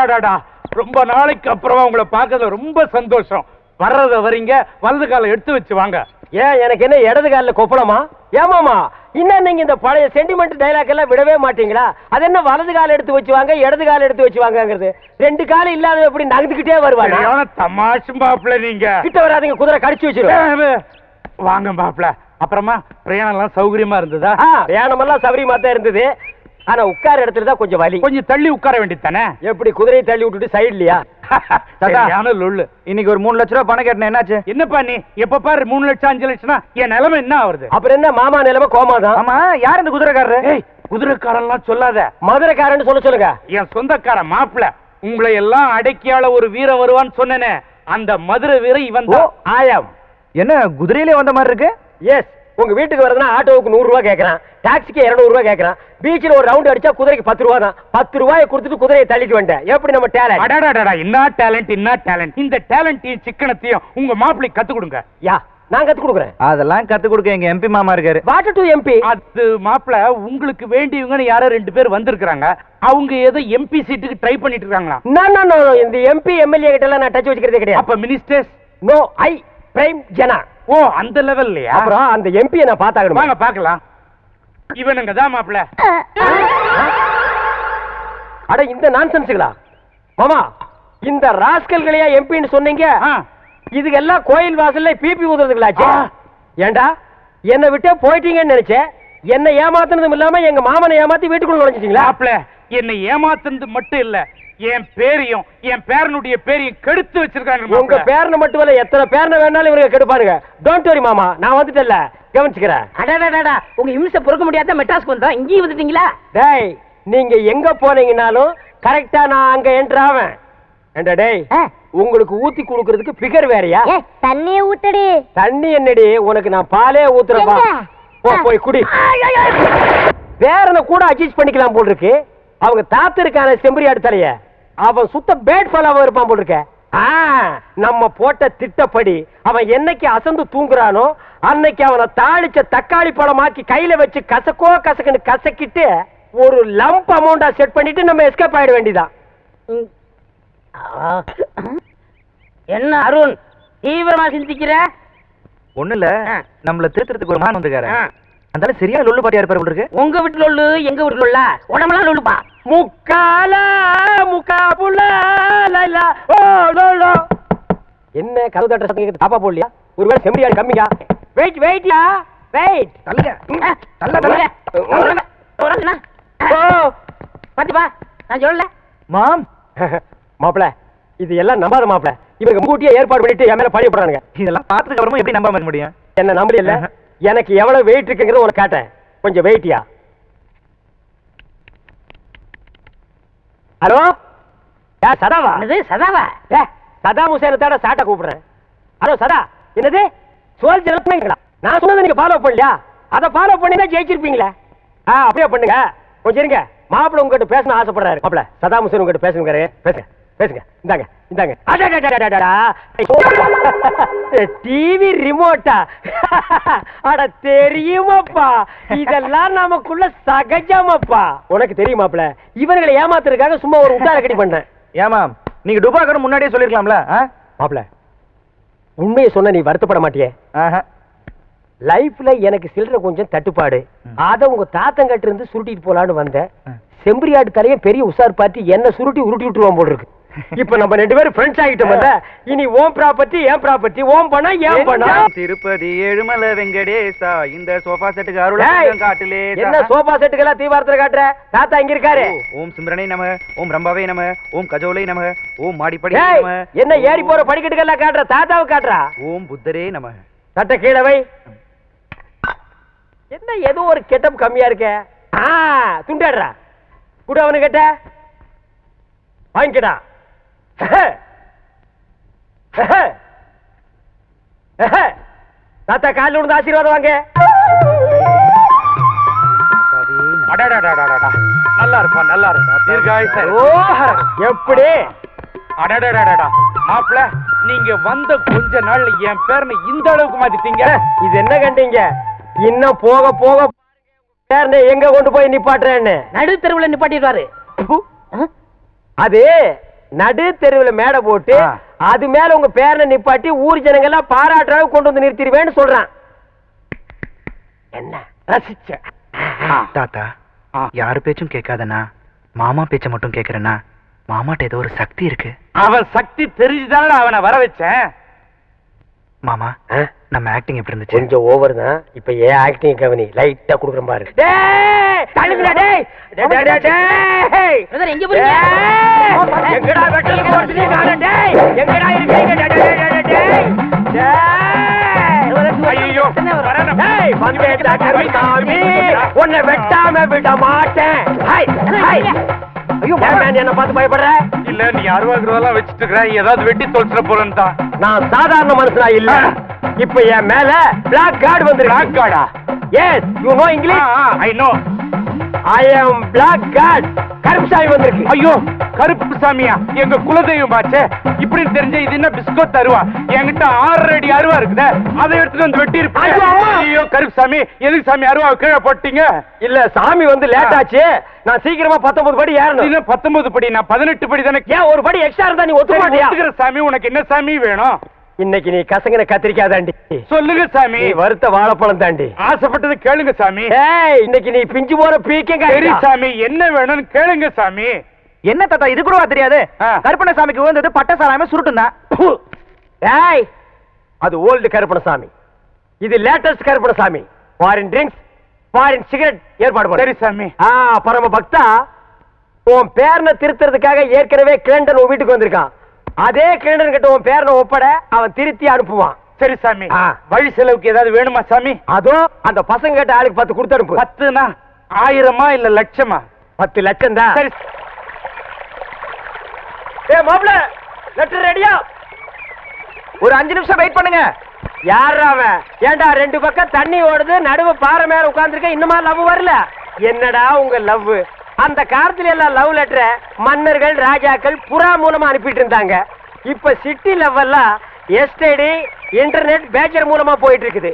அடாடாடாடா, ரொம்ப நாளைக்கு அப்புறமா உங்களை பார்க்கறதுல ரொம்ப சந்தோஷம். வர்றத வரீங்க, வலது காலை எடுத்து வச்சு வாங்க. ஏன் எனக்கு என்ன இடது காலில் கொப்பளமா? ஏமாமா இன்னும் நீங்க இந்த பழைய சென்டிமெண்ட் டைலாக் எல்லாம் விடவே மாட்டீங்களா? அது என்ன வலது கால எடுத்து வச்சு வாங்க, இடது கால எடுத்து வச்சு வாங்கங்கிறது? ரெண்டு காலம் இல்லாத எப்படி நகர்ந்துக்கிட்டே வருவாங்க? தமாஷும் மாப்பிள்ள, நீங்க கிட்ட வராதீங்க, குதிரை கடிச்சு வச்சிருவேன். வாங்க மாப்பிள்ள. அப்புறமா பிரயாணம் எல்லாம் சௌகரியமா இருந்ததா? பிரயாணம் எல்லாம் சௌகரியமா தான் இருந்தது. ஆனா உட்கார இடத்துல தான் கொஞ்சம் வலி. கொஞ்சம் தள்ளி உட்கார வேண்டியது தானே? எப்படி குதிரையை தள்ளி விட்டுட்டு சைட்லயா? இன்னைக்கு ஒரு 3 லட்சம் ரூபாய் பணம் கேட்டேன், என்னாச்சு? என்னப்பா நீ எப்ப பாரு 3 லட்சம் 5 லட்சம்னா என் நிலைமை என்ன ஆகுது? அப்புறம் என்ன மாமா நிலைமை கோமாதான். ஆமா, யார் இந்த குதிரைக்காரரு? குதிரைக்காரன்லாம் சொல்லாத, மதுரைக்காரன்னு சொல்லுங்க. என் சொந்தக்காரன் மாப்பிள்ள. உங்களை எல்லாம் அடக்கியால ஒரு வீர வருவான்னு சொன்னேனே, அந்த மதுரை வீர இவன் தான். ஆயம். என்ன குதிரையிலே வந்த மாதிரி இருக்கு? எஸ். உங்க வீட்டுக்கு வரதுன்னா ஆட்டோவுக்கு 100 ரூபாய் கேட்கறான், டாக்ஸிக்கு 200 ரூபாய் கேட்கறான். பீச்சில் ஒரு ரவுண்ட் அடிச்சா குதிரைக்கு 10 ரூபாய் தான். 10 ரூபாயை கொடுத்துட்டு குதிரையை தள்ளிட்டு வந்தேன். எப்படி நம்ம டேலண்ட்? அடடடடா, என்ன டேலண்ட், என்ன டேலண்ட்! இந்த டேலண்டையும் சிக்கனத்தையும் உங்க மாப்பிள்ளை கத்து கொடுங்க. யா, நான் கத்து கொடுக்குறேன். அதெல்லாம் கத்து கொடுக்க எங்க எம்பி மாமா இருக்காரு. What to MP? அது மாப்பிள்ள, உங்களுக்கு வேண்டியவங்கன்னு யாரோ 2 பேர் வந்திருக்காங்க. அவங்க ஏதோ எம்பி சீட்டுக்கு ட்ரை பண்ணிட்டு இருக்காங்களா? நோ, இந்த எம்பி எம்எல்ஏ கிட்ட எல்லாம் நான் டச் வச்சுக்கிறதே கிடையாது. அப்ப மினிஸ்டர்ஸ்? நோ, ஐ பிரைம் ஜனா. ஓ, அந்த லெவல்லயா? அப்புறம் அந்த எம்பியை நான் பார்த்தாகணும். வாங்க பார்க்கலாம். இவனுங்க தான் மாப்பிள்ள. அட இந்த நான்சென்ஸ்களா மாமா? இந்த ராஸ்கல்களையா எம்பின்னு சொன்னீங்க? இதுக்கெல்லாம் கோயில் வாசல்ல பிபி ஊதுறதுங்களாச்சு. ஏண்டா என்னை விட்டே போயிட்டீங்கன்னு நினைச்சேன். என்ன ஏமாத்துனதும் இல்லாம எங்க மாமனை ஏமாத்தி வீட்டுக்குள்ள நுழைஞ்சிட்டீங்களா? மாப்பிள்ள, என்னை ஏமாத்துனது மட்டும் இல்ல, என் பேரையும் என் பேரனுடைய பேரையும் கெடுத்து வச்சிருக்காங்க. உங்க பேரனை மட்டும் இல்ல, எத்தனை பேரனை வேணாலும் இவங்க கெடுப்பாருங்க. டோன்ட் வரி மாமா, நான் வந்துட்டேன்ல, கவனிச்சுக்கிறேன். அடடடடா, உங்க இம்சை பொறுக்க முடியாத மெட்ராஸ்க்கு வந்தோம், இங்கேயும் வந்துட்டீங்களா? டேய், நீங்க எங்க போனீங்கனாலும் கரெக்டா நான் அங்க என்டர் ஆவேன். ஏண்டா டேய், உங்களுக்கு ஊத்தி கொடுக்கிறதுக்கு பிகர் வேறயா? தண்ணியே ஊத்தடி. தண்ணி என்னடி, உனக்கு நான் பாலே ஊத்துறேன். போய் குடி. பேரனை கூட அட்ஜஸ்ட் பண்ணிக்கலாம் போல் இருக்கு. அவங்க தாத்து இருக்கான செம்பரியாடு தலைய, அவன் சுத்த பேட் ஃபாலோவா இருப்பான் போல் இருக்க. நம்ம போட்ட திட்டப்படி அவன் என்னைக்கு அசந்து தூங்குறானோ அன்னைக்கு அவனை தாளிச்ச தக்காளி பழமாக்கி கையில வச்சு கசக்குன்னு கசக்கிட்டு ஒரு லம்ப் அமௌண்டா செட் பண்ணிட்டு நம்ம எஸ்கேப் ஆயிட வேண்டியதான். என்ன அருண் தீவிரமா சிந்திக்கிற? ஒண்ணு இல்ல, நம்மள திருத்துறதுக்கு ஒரு மான் வந்துக்காரு. அந்த சரியா லொல்லு பாட்டியா இருப்பாரு போல இருக்கு. உங்க வீட்டுல லொல்லு, எங்க வீட்டுல லொல்லா? உடம்பெல்லாம் லொல்லுப்பா. என்ன கதவு தட்டுற சத்தம் கேக்குது? தாப்பா போடலையா? ஒருவேளை செம்பரியாடு கம்மியா? வெயிட் வெயிட்யா, வெயிட். தள்ளுங்க, தள்ளுங்க. பாத்திப்பா, நான் சொல்லல மாம். மாப்பிள, இது எல்லாம் நம்பாத மாப்பிள. இவங்க முன்கூட்டியே ஏற்பாடு பண்ணிட்டு என் மேல பழி போடுறாங்க. இதெல்லாம் பார்த்ததுக்கு அப்புறமா எப்படி நம்பாம இருக்க முடியும்? என்ன நம்பல? எனக்கு எவ்வளவு வெயிட் இருக்குங்கிறது உனக்கு காட்டேன். கொஞ்சம் வெயிட்டியா? ஹலோ, சதாவா? என்னது சதாவா? சதாம் ஹுசேனை தேட சாட்டா கூப்பிடுறேன். ஹலோ சதா, என்னது சோல்ஜர்? நான் சொன்னதை நீங்க ஃபாலோ பண்ணலையா? அதை ஃபாலோ பண்ணி தான் ஜெயிச்சிருப்பீங்களா? அப்படியே பண்ணுங்க. கொஞ்சம் இருங்க, மாப்பிள்ள உங்ககிட்ட பேசணும் ஆசைப்படுறாரு. மாப்பிள்ள, சதாம் ஹுசேன் உங்ககிட்ட பேசுங்க. பேசுங்க. இந்தாங்க. டிவி ரிமோட்டா? அட தெரியுமாப்பா, இதெல்லாம் நமக்குள்ள சகஜமாப்பா. உனக்கு தெரியுமாப்ல, இவர்களை ஏமாத்துறதுக்காக சும்மா ஒரு உட்டார கட்டி பண்ணேன். ஏமா நீங்க டுபாக்கர் முன்னாடியே சொல்லிருக்கலாம்ல? மாப்ள, உண்மையை சொன்ன நீ வருத்தப்பட மாட்டியே? லைஃப்ல எனக்கு சில்லற கொஞ்சம் தட்டுப்பாடு. அத உங்க தாத்தங்கிட்ட இருந்து சுருட்டிட்டு போலான்னு வந்தேன். செம்பரியாடு தலைய பெரிய உசார் பார்த்து என்ன சுருட்டி உருட்டி விட்டுருவான் போல இருக்கு. இப்ப நம்ம 2 பேரும் ஃப்ரெண்ட்ஸ் ஆகிட்டோம்ல. இனி ஓம் ப்ராப்பர்ட்டி ஏன் ப்ராப்பர்ட்டி, ஓம் பணம் ஏன் பணம். திருப்பதி ஏழுமலை வெங்கடேசா, இந்த சோஃபா செட்டுக்கு அருள் காட்டுலே. என்ன சோஃபா செட்டுக்கெல்லாம் தீவாரத்துல காட்டுற? தாத்தா இங்க இருக்காரு. ஓம் சிம்ரனை நம, ஓம் ரம்பாவே நம, ஓம் கஜோலை நம, ஓம் மாடிப்படி நம. என்ன ஏறி போற படிக்கட்டுக்கெல்லாம் காட்டுற? தாத்தாவை காட்டுறா. ஓம் புத்தரே நம. தட்ட கீழே வை. என்ன ஏதோ ஒரு கெட்டப் கம்மியா இருக்க? துண்டாடுறா. கூட அவனு கேட்ட வாங்கிக்கடா. தாத்தா காலில் விழுந்து ஆசீர்வாதம் வாங்க. நல்லா இருப்பான், நல்லா இருப்பான். தீர்காயுசு. எப்படி? மாப்பிள்ள, நீங்க வந்த கொஞ்ச நாள்ல என் பேரனை இந்த அளவுக்கு மாத்திட்டீங்க. இது என்ன கண்டீங்க? இன்னும் போக போக பேரனை எங்க கொண்டு போய் நிப்பாட்டுறேன்னு நடு தெருவுல நிப்பாட்டிடுவாரு. அது நடு தெருவுல மேடை போட்டு அது மேல உங்க பேரனை நிப்பாட்டி ஊர் ஜனங்க எல்லாம் பாராட்டுற அளவுக்கு கொண்டு வந்து நிறுத்திடுவேன்னு சொல்றான். என்ன ரசிச்ச தாத்தா யாரு பேச்சும் கேட்காதண்ணா, மாமா பேச்ச மட்டும் கேக்குறேன்னா மாமாட்ட ஏதோ ஒரு சக்தி இருக்கு. அவன் சக்தி தெரிஞ்சுதானே அவனை வர வச்சேன். மாமா நம்ம ஆக்டிங் எப்படி இருந்துச்சு? கொஞ்சம் ஓவர் தான். இப்ப ஏன் ஆக்டிங் கவனி லைட்டா குடுக்குறேன் பாரு. டேய் தள்ளுங்கடா டேய். டேய் டேய் டேய். பிரதர் எங்க போறீங்க? எங்கடா வெட்டல போறீங்க நானே டேய். எங்கடா இருக்கீங்க? டேய் டேய் டேய் டேய். ஐயோ வரேன். டேய் வந்தேடா கருமாமி. உன்னை வெட்டாம விட மாட்டேன். Hi hi. ஐயோ மேன் என்ன பார்த்து பயப்படுற? இல்ல நீ 60 ரூபாய் வச்சிட்டு இருக்க, ஏதாவது வெட்டி தொலைச்சிட போறேன்னு தான். நான் சாதாரண மனுஷனா இல்ல. இப்ப என் மேல பிளாக் கார்டு வந்து. பிளாக் கார்டா? Yes you know English. I know. I am black card. Karuppusamy வந்திருக்கு. ஐயோ கருப்பு சாமியா, எங்க குலதெய்வம் ஆச்சே. இப்படின்னு தெரிஞ்ச இது என்ன பிஸ்கோத் அருவா? என்கிட்ட 6 அடி அருவா இருக்குதே, அதை எடுத்துட்டு வந்து வெட்டி இருப்பேன். ஐயோ கருப்பு சாமி, எதுக்கு சாமி அருவா கீழே போட்டீங்க? இல்ல சாமி வந்து லேட் ஆச்சு, நான் சீக்கிரமா 19 படி ஏறணும். 19 படி, நான் 18 படி தானே. ஏன் ஒரு படி எக்ஸ்ட்ரா இருந்தா நீ ஒத்துக்க மாட்டியா? ஒத்துக்கிற சாமி, உனக்கு என்ன சாமி வேணும்? இன்னைக்கு நீ கசங்கின கத்திரிக்காய் தாண்டி. சொல்லுங்க சாமி. நீ வறுத்த வாழைப்பழம் தாண்டி. ஆசைப்பட்டது கேளுங்க சாமி. ஏய் இன்னைக்கு நீ பிஞ்சு போற பீக்கங்க. சரி சாமி, என்ன வேணும்னு கேளுங்க சாமி. என்ன தாத்தா இது கூடவா தெரியாது? கருப்பண சாமிக்கு விழுந்தது பட்ட சாராயமே சுருட்டுனா. ஏய் அது ஓல்டு கருப்பணசாமி, இது latest Karuppanasamy. Foreign drinks, foreign cigarette ஏற்பாடு பண்ணு. சரி சாமி. பரம பக்தா, உன் பேரனை திருத்துறதுக்காக ஏற்கனவே கிளண்டன் உன் வீட்டுக்கு வந்திருக்கான். அதே கிளண்டன் கிட்ட உன் பேரனை ஒப்பட, அவன் திருத்தி அனுப்புவான். சரி சாமி. வழி செலவுக்கு ஏதாவது வேணுமா சாமி? அதோ அந்த பசங்க கிட்ட ஆளுக்கு 10 கொடுத்து அனுப்பு. 10னா 1000மா இல்ல லட்சமா? 10 லட்சம் தான். சரி. ஏ மாப்ள, லெட்டர் ரெடியா? ஒரு 5 நிமிஷம் வெயிட் பண்ணுங்க. யாரா அவன்? ஏண்டா 2 பக்கம் தண்ணி ஓடுது, நடுவு பாறை மேல உட்கார்ந்திருக்க, இன்னுமா லவ் வரல? என்னடா உங்க லவ்? அந்த காலத்துல எல்லாம் லவ் லெட்டரை மன்னர்கள் ராஜாக்கள் புறா மூலமா அனுப்பிட்டு இருந்தாங்க. இப்ப சிட்டி லவ் எல்லாம் எஸ்டடி இன்டர்நெட் பேச்சர் மூலமா போயிட்டு இருக்குது.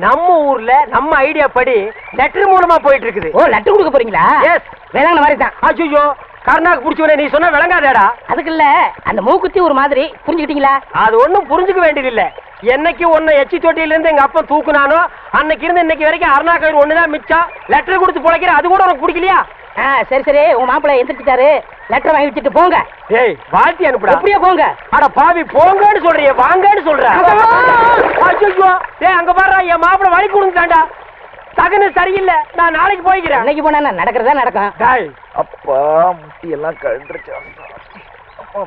நம்ம ஊர்ல நம்ம ஐடியா படி லெட்டர் மூலமா போயிட்டு இருக்குது. ஓ லெட்டர் கொடுக்க போறீங்களா? எஸ் வேளாங்க மாதிரி தான். அச்சோ கர்நாக்கு புடிச்சவனே, நீ சொன்ன விளங்காதேடா. அதுக்கு இல்ல, அந்த மூக்குத்தி ஒரு மாதிரி, புரிஞ்சுக்கிட்டீங்களா? அது ஒண்ணும் புரிஞ்சுக்க வேண்டியது இல்ல. என்னைக்கு உன்னை எச்சி தொட்டியில இருந்து எங்க அப்பா தூக்குனானோ அன்னைக்கு இருந்து இன்னைக்கு வரைக்கும் அருணா கயிறு ஒண்ணுதான் மிச்சம். லெட்டர் கொடுத்து பொழைக்கிற, அது கூட உனக்கு பிடிக்கலையா? சரி சரி, உங்க மாப்பிள்ளை எந்திரிச்சிட்டாரு, லெட்டர் வாங்கி வச்சுட்டு போங்க. ஏய் வாழ்த்தி அனுப்புடா. அப்படியே போங்க. அட பாவி, போங்கன்னு சொல்றியே, வாங்கன்னு சொல்ற. அச்சோ ஏய் அங்க பாரு, என் மாப்பிள்ளை வழி கொடுத்தாண்டா. தகுன சரியில்லை, நான் நாளைக்கு போய்க்கிறேன். அன்னைக்கு போனா நடக்கிறதா நடக்கும். டேய் அப்பா முட்டி எல்லாம் கழண்டுருச்சு.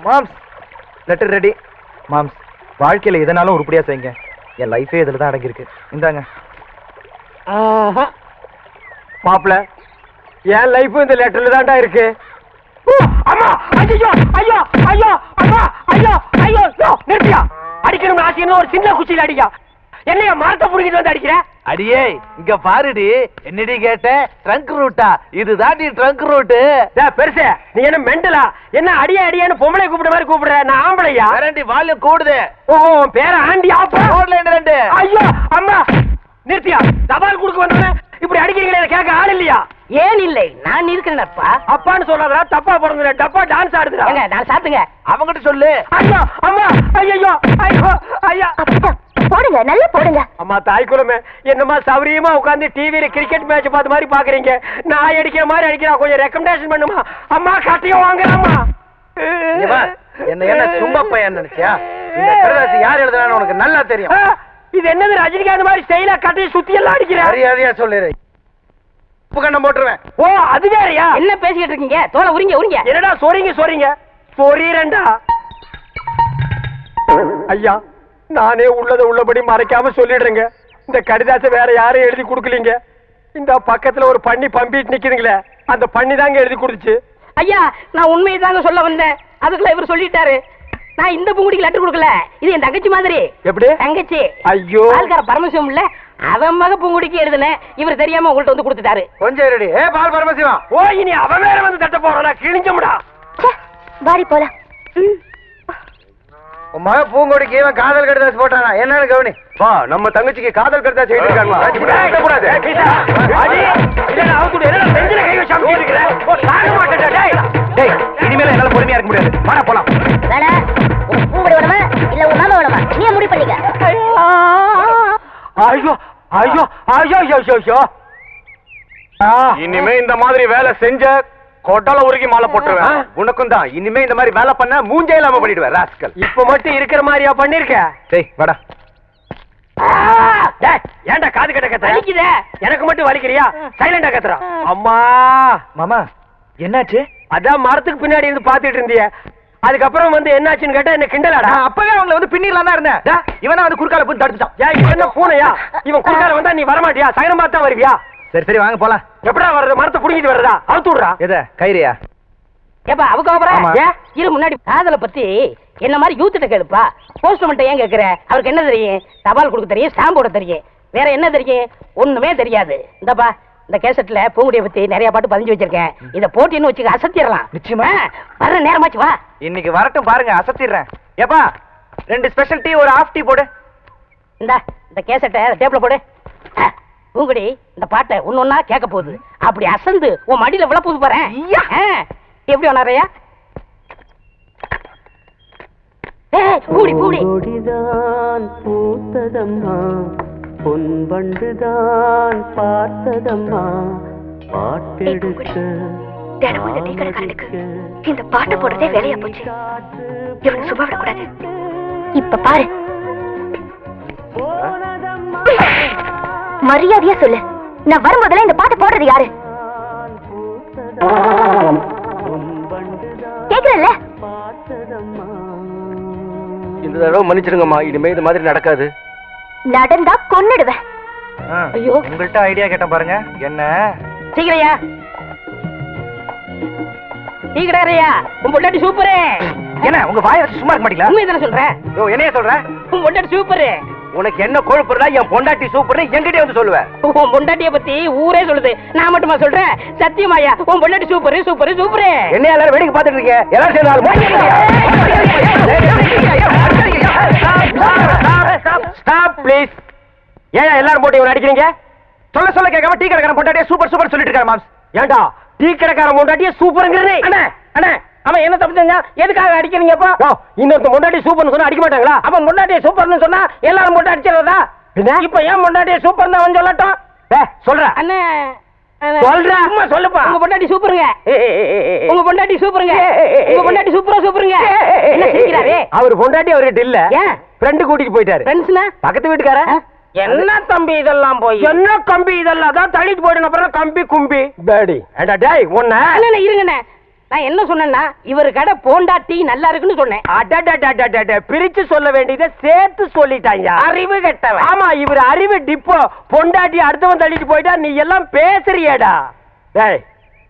மாம்ஸ் லெட்டர் ரெடி. மாம்ஸ் வாழ்க்கையில எதனாலும் உருப்படியா செய்யுங்க. என் லைஃபே இதுல தான் அடங்கியிருக்கு. இந்தாங்க. மாப்பிள்ள, என் லைஃப் இந்த லெட்டர்ல தான்டா இருக்கு. அம்மா ஐயோ ஐயோ ஐயோ அம்மா ஐயோ ஐயோ நிறுத்தியா. அடிக்கணும் ஆசைன்னு ஒரு சின்ன குச்சியில அடிக்கா. என்னைய மரத்தை புடிக்கிட்டு வந்து அடிக்கிற? அடியே இங்க பாருடி, என்னடி கேட்ட? ட்ரங்க் ரூட்டா? இதுதான் நீ ட்ரங்க் ரூட்டு. பெருசு நீ என்ன மெண்டலா? என்ன அடியே அடியான்னு பொம்பளை கூப்பிட மாதிரி கூப்பிடுற? நான் ஆம்பளையா? வேறண்டி வால்யூம் கூடுது. ஓ பேர ஆண்டி ஆப்பா. ரோட்ல என்ன ரெண்டு? ஐயோ அம்மா நிறுத்தியா. தபால் குடுக்க வந்தவனே இப்படி அடிக்கிறீங்களே, கேட்க ஆள் இல்லையா? ஏன் இல்லை, நான் இருக்கிறேன்ப்பா. அப்பான்னு சொல்லாதடா, தப்பா பிறந்த டப்பா டான்ஸ் ஆடுதுடா. நான் சாத்துங்க. அவங்கிட்ட சொல்லு. ஐயோ அம்மா ஐயோ ஐயோ ஐயா. போடுங்க, நல்லா போடுங்க. அம்மா தாய் குலமே, என்னமா சௌரியமா உட்கார்ந்து டிவில கிரிக்கெட் மேட்ச் பார்த்த மாதிரி பாக்குறீங்க. நான் அடிக்கிற மாதிரி அடிக்கிறா, கொஞ்சம் ரெக்கமெண்டேஷன் பண்ணுமா? அம்மா கட்டியும் வாங்குறம்மா. என்ன சும்மா பையன் நினைச்சியா? இந்த கடிதாசி யார் எழுதுறான்னு உனக்கு நல்லா தெரியும். இது என்னது ரஜினிகாந்த் மாதிரி ஸ்டைலா கட்டி சுத்தி எல்லாம் அடிக்கிறேன். மரியாதையா சொல்லிடு, உப்பு கண்ணம் போட்டுருவேன். ஓ அது வேறயா? என்ன பேசிக்கிட்டு இருக்கீங்க? தோலை உரிங்க உரிங்க. என்னடா சொறீங்க சொறீரண்டா. ஐயா நானே உள்ளதை உள்ளபடி மறைக்காம சொல்லிடுறேங்க. இந்த கடிதாசை வேற யாரும் எழுதி கொடுக்கலீங்க. இந்த பக்கத்துல ஒரு பண்ணி பம்பிட்டு நிக்குதுங்களே, அந்த பண்ணி தாங்க எழுதி கொடுத்துச்சு. ஐயா நான் உண்மையை தாங்க சொல்ல வந்தேன், அதுக்குள்ள இவர் சொல்லிட்டாரு. நான் இந்த பூங்குடிக்கு லெட்டர் கொடுக்கல, இது என் தங்கச்சி மாதிரி. எப்படி? தங்கச்சி. ஐயோ ஆள்கார பரமசிவம் இல்ல, அவன் மக பூங்குடிக்கு எழுதுனேன். இவர் தெரியாம உங்கள்ட்ட வந்து கொடுத்துட்டாரு. கொஞ்சம் ரெடி. பால் பரமசிவம். ஓ இனி அவன் வேற வந்து தட்ட போறானா? கிழிஞ்சமுடா. வாரி போலாம். உன் மக பூங்கொடிக்கு இவன் காதல் கடிதாசி போட்டானா என்னன்னு கவனி. வா நம்ம தங்கச்சிக்கு காதல் கடிதாசி எழுதிருக்காங்க. கூடாது. அடி இல்ல அவன் கூட என்ன நெஞ்சில கை வச்சு அமுக்கி இருக்கற. ஓ தாங்க மாட்டேடா டேய். டேய் இனிமேல என்னால பொறுமையா இருக்க முடியாது வாடா போலாம் வேணா உன் பூங்கடி வேணுமா இல்ல உன் மாமா வேணுமா நீ முடிவு பண்ணிக்க ஐயோ ஐயோ ஐயோ ஐயோ ஐயோ இனிமே இந்த மாதிரி வேலை செஞ்ச கொட்டல உருகி மாலை போட்டுருவேன். உனக்கும் தான் இனிமே இந்த மாதிரி வேலை பண்ண மூஞ்சே இல்லாம பண்ணிடுவேன் ராஸ்கல். இப்ப மட்டும் இருக்கிற மாதிரியா பண்ணிருக்க? டேய் வாடா. ஏன்டா காது கட்ட கத்துற? வலிக்குதே. எனக்கு மட்டும் வலிக்கிறியா? சைலண்டா கத்துறா. அம்மா மாமா என்னாச்சு? அதான் மரத்துக்கு பின்னாடி இருந்து பாத்துட்டு இருந்திய, அதுக்கப்புறம் வந்து என்னாச்சுன்னு கேட்டா என்ன கிண்டலாடா? நான் அப்பவே அவங்கள வந்து பின்னிடலாம் தான் இருந்தேன். இவனா வந்து குறுக்கால போய் தடுத்துட்டான். ஏன் இவன் என்ன பூனையா? இவன் குறுக்கால வந்தா நீ வரமாட்டியா? சைனம் பார்த்தா வருவியா? சரி சரி வாங்க போலாம். எப்படா வர்றது? மரத்தை புடிங்கிட்டு வர்றதா? அவுத்து விடுறா. எத கயிறியா? ஏப்பா அவங்க ஆமா. இரு முன்னாடி காதலை பத்தி என்ன மாதிரி யூத்திட்ட கேளுப்பா. போஸ்ட்மன்ட்ட ஏன் கேக்குற? அவருக்கு என்ன தெரியும்? தபால் கொடுக்க தெரியும், ஸ்டாம்ப் போட தெரியும், வேற என்ன தெரியும்? ஒண்ணுமே தெரியாது. இந்தப்பா இந்த கேசட்ல பூங்குடிய பத்தி நிறைய பாட்டு பதிஞ்சு வச்சிருக்கேன். இத போட்டின்னு வச்சுக்க அசத்திடலாம். நிச்சயமா? வர்ற நேரமாச்சு வா. இன்னைக்கு வரட்டும் பாருங்க, அசத்திடுறேன். ஏப்பா 2 ஸ்பெஷல் டீ ஒரு ஹாஃப் டீ போடு. இந்த கேசட்டை டேப்ல போடு. பூங்குடி இந்த பாட்டை ஒன்னொன்னா கேட்க போகுது. அப்படி அசந்து உன் மடியில விழப்போது பாரு. எப்படி வனாரையா? கூடி கூடி கொடிதான் பூத்ததம்மா, பொன்பண்டுதான் பார்த்ததம்மா, பாட்டெடுக்க தினமும் இந்த டீ கடைக்காரனுக்கு இந்த பாட்டு போடுறதே வேலையா போச்சு. இவனுக்கு சும்மா விடக்கூடாது. இப்ப பாரு, மரியாதையா சொல்லு, நான் வரும்போதெல்லாம் இந்த பாட்டு போடுறது யாரு? கேக்குறல்ல? இந்த தடவை மன்னிச்சிடுங்கம்மா, இனிமே இது மாதிரி நடக்காது. நடந்தா கொன்னுடுவேன். ஐயோ. உங்கள்ட்ட ஐடியா கேட்டேன் பாருங்க. என்ன சீக்கிரையா டீ கடையா? உன் பொண்டாட்டி சூப்பரு. என்ன உங்க வாயை வச்சு சும்மா இருக்க மாட்டீங்களா? உண்மை தானே சொல்றேன். யோ என்னைய சொல்ற? உன் பொண்டாட்டி சூப்பரு. உனக்கு என்ன கொழுப்புறதா? என் பொண்டாட்டி சூப்பர்னு என்கிட்டயே வந்து சொல்லுவேன். உன் பொண்டாட்டிய பத்தி ஊரே சொல்லுது, நான் மட்டுமா சொல்றேன்? சத்தியமாயா உன் பொண்டாட்டி சூப்பரு சூப்பரு சூப்பரு. என்ன எல்லாரும் வேடிக்கை பார்த்துட்டு இருக்கீங்க? எல்லாரும் ப்ளீஸ். ஏன் எல்லாரும் போட்டு இவனை அடிக்கிறீங்க? சொல்ல சொல்ல கேட்காம டீ கடைக்காரன் பொண்டாட்டியே சூப்பர் சூப்பர் சொல்லிட்டு இருக்காரு மாம்ஸ். ஏண்டா டீ கடைக்காரன் முன்னாடியே சூப்பருங்கிறதே? அண்ணா அண்ணா அவன் என்ன தப்பு செஞ்சான்? எதுக்காக அடிக்கிறீங்கப்பா? இன்னொருத்த முன்னாடி சூப்பர்னு சொன்னா அடிக்க மாட்டாங்களா? அவன் பொண்டாட்டிய சூப்பர்னு சொன்னா எல்லாரும் போட்டு அடிச்சிடறதா? என்ன? இப்ப ஏன் பொண்டாட்டிய சூப்பர்னு அவன் சொல்லட்டும்? சொல்ற அண்ணே சொல்றா. சும்மா சொல்லுப்பா. உங்க பொண்டாட்டி சூப்பருங்க. உங்க பொண்டாட்டி சூப்பருங்க. உங்க பொண்டாட்டி சூப்பரா சூப்பருங்க. என்ன சிரிக்கிறாரே? அவர் பொண்டாட்டி அவர்கிட்ட இல்ல, ஏன்? ஃப்ரெண்டு கூட்டிட்டு போயிட்டாரு. ஃப்ரெண்ட்ஸ்னா பக்கத்து வீட்டுக்கார. என்ன தம்பி இதெல்லாம் போய்? என்ன கம்பி இதெல்லாம்? அதான் தள்ளிட்டு போயிடுங்க, அப்புறம் கம்பி கும்பி டாடி. ஏண்டா டேய் ஒண்ணே அண்ணே இருங்கண்ணே, நான் என்ன சொன்னேன்னா இவர் கடை போண்டா டீ நல்லா இருக்குன்னு சொன்னேன். அடடடடடட, பிரிச்சு சொல்ல வேண்டியதை சேர்த்து சொல்லிட்டாங்க. அறிவு கெட்டவன். ஆமா, இவர் அறிவு டிப்போ. பொண்டாட்டி அடுத்தவன் தள்ளிட்டு போயிட்டா நீ எல்லாம் பேசுறியேடா. டேய்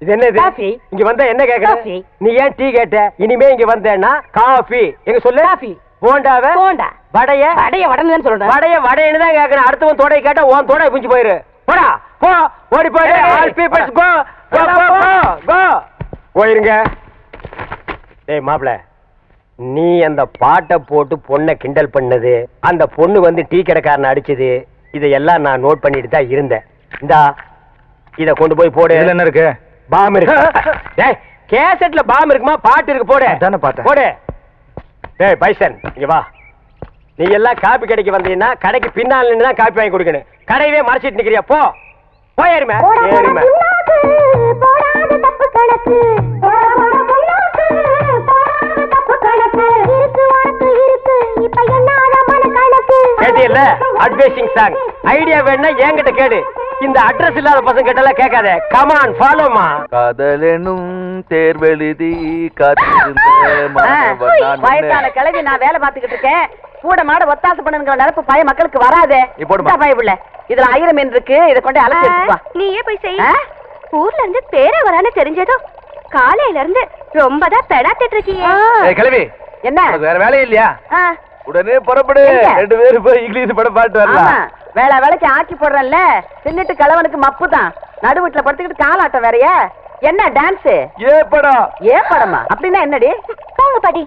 இது என்னது? காஃபி. இங்க வந்தா என்ன கேக்குற? காஃபி. நீ ஏன் டீ கேட்ட? இனிமே இங்க வந்தேன்னா காஃபி. எங்க சொல்லு. காஃபி. போண்டாவே போண்டா. வடைய வடைய வடன்னு சொல்றேன். வடைய வடைன்னு தான் கேக்குறேன். அடுத்தவன் தோடை கேட்டா உன் தோடை புஞ்சு போயிரு. போடா போ, ஓடி போயிடு. ஆல் பீப்பிள்ஸ் கோ கோ கோ கோ. போயிருங்க. டேய் மாப்ள, நீ அந்த பாட்டை போட்டு பொண்ணை கிண்டல் பண்ணது, அந்த பொண்ணு வந்து டீ கடைக்காரனை அடிச்சது, இதையெல்லாம் நான் நோட் பண்ணிட்டு தான் இருந்தேன். இந்தா இத கொண்டு போய் போடு. இதுல என்ன இருக்கு? பாம் இருக்கு. டேய் கேசட்ல பாம் இருக்குமா? பாட்டு இருக்கு, போடு. அதானே பார்த்தேன். போடு. டேய் பைசன் இங்க வா. நீ எல்லாம் காப்பி கடைக்கு வந்தீங்கன்னா கடைக்கு பின்னால் நின்று தான் காப்பி வாங்கி கொடுக்கணும். கடையவே மறைச்சிட்டு நிக்கிறியா? போ போயிருமே. ஏறுமே. போடாத தப்பு கணக்கு, போடாத புண்ணாக்கு, போடாத தப்பு கணக்கு, இருக்கு உனக்கு இருக்கு, இப்ப என்னாத மனக்கணக்கு. கேட்டியல்ல அட்வைசிங் சாங். ஐடியா வேணா என்கிட்ட கேடு. இந்த அட்ரஸ் இல்லாத பசங்க கிட்ட எல்லாம் கேட்காத. கமான் ஃபாலோமா. காதலெனும் தேர்வெழுதி காத்திருந்த வயசான கிளவி நான் வேலை பார்த்துக்கிட்டு இருக்கேன். கூட மாட ஒத்தாசை பண்ணுங்கிற நினைப்பு பய மக்களுக்கு வராதே. போடுமா. பயப்புள்ள இதுல 1000 மீன் இருக்கு, இதை கொண்டு அலசி எடுத்துப்பா. நீயே போய் செய். ஊர்ல இருந்து பேர வரான்னு தெரிஞ்சதும் காலையில இருந்து ரொம்ப தான் பெடாத்திட்டு இருக்கீங்க. ஏய் கிளவி, என்ன உனக்கு வேற வேலையே இல்லையா? உடனே புறப்படு. எங்க? 2 பேரும் போய் இங்கிலீஷ் படம் பாட்டு வரலாம். ஆமா, வேலை வேலைக்கு ஆக்கி போடுறேன்ல. தின்னுட்டு கிழவனுக்கு மப்பு தான். நடு வீட்டுல படுத்துக்கிட்டு காலாட்டம் வேறையா? என்ன டான்ஸ்? ஏ படம். ஏ படமா? அப்படின்னா என்னடி? போங்க பாட்டி.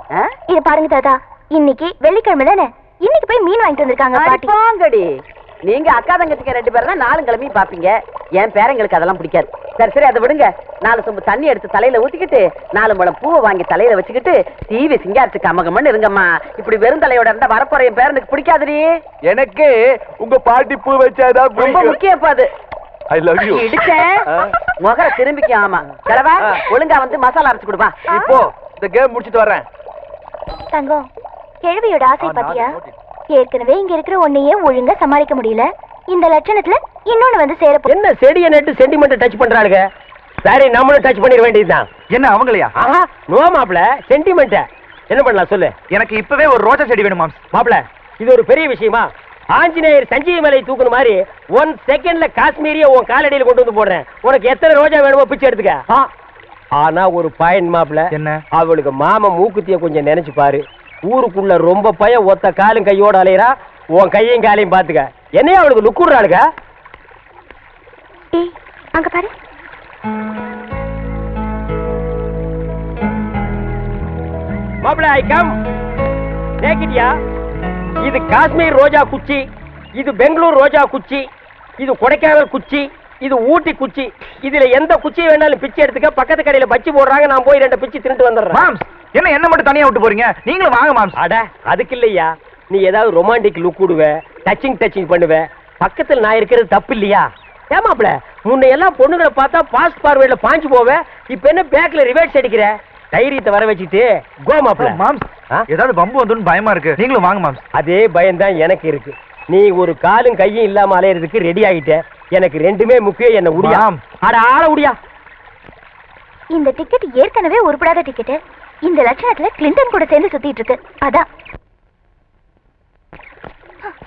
இது பாருங்க தாத்தா, இன்னைக்கு வெள்ளிக்கிழமை தானே, இன்னைக்கு போய் மீன் வாங்கிட்டு வந்திருக்காங்க பாட்டி. பாங்கடி நீங்க அக்கா தங்கச்சிங்க 2 பேரும் தான் 4 கிழமையும் பாப்பீங்க. என் பேரங்களுக்கு அதெல்லாம் பிடிக்காது. சரி சரி, அதை விடுங்க. 4 சொம்பு தண்ணி எடுத்து தலையில ஊத்திக்கிட்டு 4 முழம் பூவை வாங்கி தலையில வச்சுக்கிட்டு டிவி சிங்காரிச்சு கமகமன்னு இருங்கம்மா. இப்படி வெறும் தலையோட இருந்தா வரப்போற என் பேரனுக்கு பிடிக்காதுடி. எனக்கு உங்க பாட்டி பூ வச்சாதான் ரொம்ப பிடிக்கும். முக்கியப்பா அது. I love you. இடிச்சேன் முகர திரும்பிக்க. ஆமா கிழவா, ஒழுங்கா வந்து மசாலா அரைச்சு கொடுப்பா. இப்போ இந்த கேம் முடிச்சிட்டு வரேன். தங்கம், கேள்வியோட ஆசை பாத்தியா? ஏற்கனவே இங்க இருக்கிற ஒன்னையே ஒழுங்கா சமாளிக்க முடியல. இந்த லட்சணத்துல இன்னொன்னு வந்து சேரப்போ. என்ன செடியை நட்டு சென்டிமெண்ட் டச் பண்றாளுங்க? சரி, நம்மளும் டச் பண்ணிட வேண்டியதுதான். என்ன அவங்களையா? ஆஹா, நோ மாப்ள, சென்டிமெண்ட் என்ன பண்ணலாம் சொல்லு. எனக்கு இப்பவே ஒரு ரோஜா செடி வேணும் மாம்ஸ். மாப்ள, இது ஒரு பெரிய விஷயமா? ஆஞ்சநேயர் சஞ்சீவி மலை தூக்குன மாதிரி 1 செகண்ட்ல காஷ்மீரிய உன் காலடியில் கொண்டு வந்து போடுறேன். உனக்கு எத்தனை ரோஜா வேணுமோ பிச்சை எடுத்துக்க. ஆனா ஒரு பாயிண்ட் மாப்ள. என்ன? அவளுக்கு மாமா மூக்குத்திய கொஞ்சம் நினைச்சு பாரு. ஊருக்குள்ள ரொம்ப பயம், ஒத்த காலும் கையோட அலையறா. உன் கையும் காலையும் பாத்துக்க. என்னையா அவளுக்கு லுக்குறாளுங்க? ஏய், அங்க பாரு. மாப்ள, ஐ கம். கேக்கிட்டியா? இது காஷ்மீர் ரோஜா குச்சி, இது பெங்களூர் ரோஜா குச்சி, இது கொடைக்கானல் குச்சி, இது ஊட்டி குச்சி. இதுல எந்த குச்சி வேணாலும் பிச்சை எடுத்துக்க. பக்கத்து கடையில பச்சி போடுறாங்க, நான் போய் 2 பிச்சு தின்னுட்டு வந்துடுறேன். மாம்ஸ், என்ன மட்டும் தனியா விட்டு போறீங்க? நீங்களும் வாங்க மாம்ஸ். அட, அதுக்கு இல்லையா, நீ ஏதாவது ரொமான்டிக் லுக் விடுவ, டச்சிங் பண்ணுவ. பக்கத்துல நான் இருக்கிறது தப்பு இல்லையா? ஏமாப்ல, முன்ன எல்லாம் பொண்ணுங்களை பார்த்தா பாஸ்ட் ஃபார்வேர்ட்ல பாஞ்சு போவேன். இப்ப என்ன பேக்ல ரிவர்ஸ் அடிக்கிற? தைரியத்தை வர வச்சுட்டு கோ மாப்ள. மாம்ஸ், ஏதாவது பம்பு வந்துன்னு பயமா இருக்கு. நீங்களும் வாங்க மாம்ஸ். அதே பயம்தான் எனக்கு இருக்கு. நீ ஒரு காலும் கையும் இல்லாம அலையறதுக்கு ரெடி ஆகிட்ட. எனக்கு 2மே முக்கியம். என்ன உடியா? அட ஆள உடியா. இந்த டிக்கெட் ஏற்கனவே உருப்படாத டிக்கெட். இந்த லட்சணத்துல கிளின்டன் கூட சேர்ந்து சுத்திட்டு இருக்கு. அதான்.